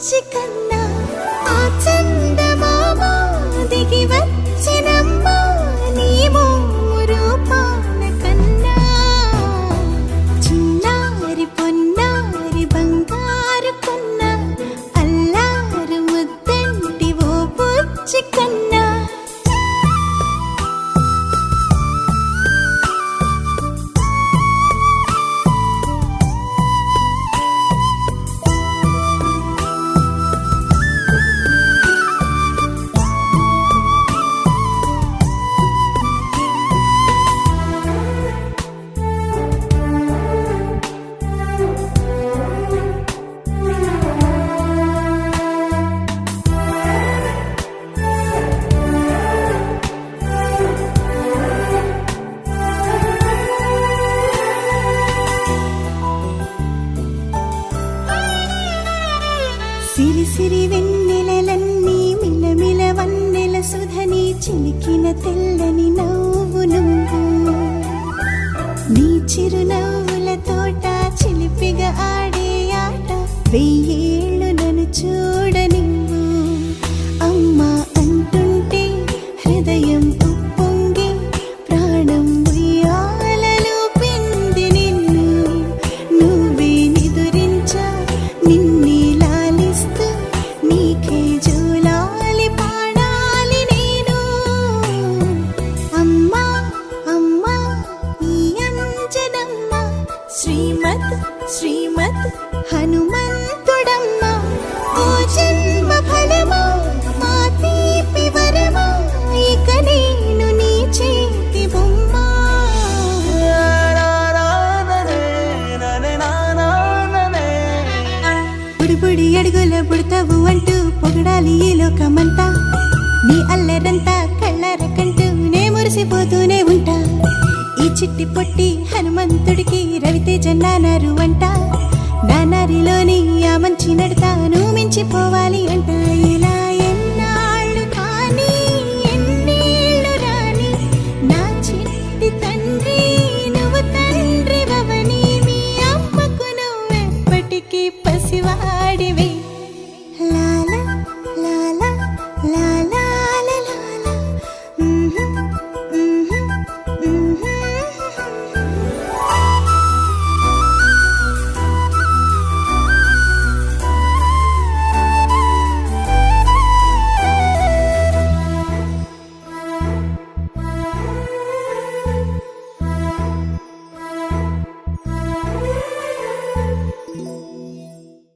బుజ్జి కన్నా ఆ చందమామ దిగి వచ్చినమ్మ నీ రూపాల కన్నా చిన్నారి పొన్నారి బంగారు కొన్న అల్లారు ముద్దంటి ఓ బుజ్జి కన్నా సిరి సిరి వెన్నెలలన్నీ మిలమిల వన్నెల సుధని చిలికిన తెల్లని నవ్వు నువ్వు నీ చిరునవ్వుల తోట చిలిపిగా ఆడే ఆట వెయ్యేళ్ళు నన్ను చూడ నువ్వు అమ్మా అంటుంటే హృదయం ఉప్పొంగి ప్రాణం ఉయ్యాలలో పిండి నిన్ను నువ్వే నిదురించా నిన్నే నీకే జూలాలి పాడాలి నేను అమ్మా అమ్మా ఈ అంజనమ్మ శ్రీమత్ శ్రీమత్ హనుమంతుడమ్మ ఓ జన్మ ఫలమా మా తీపి వరమా ఇక నేను నీ చేతి బొమ్మ బుడి బుడి అడుగుల బుడతావు అంటూ పొగడాలి ఈ లోకమంతా నీ అల్లరంతా కళ్ళారకంటూ నే మురిసిపోతూనే ఉంటా ఈ చిట్టి పొట్టి హనుమంతుడికి రవితేజ నానారు అంట నానారిలోని ఆ మంచి నడతా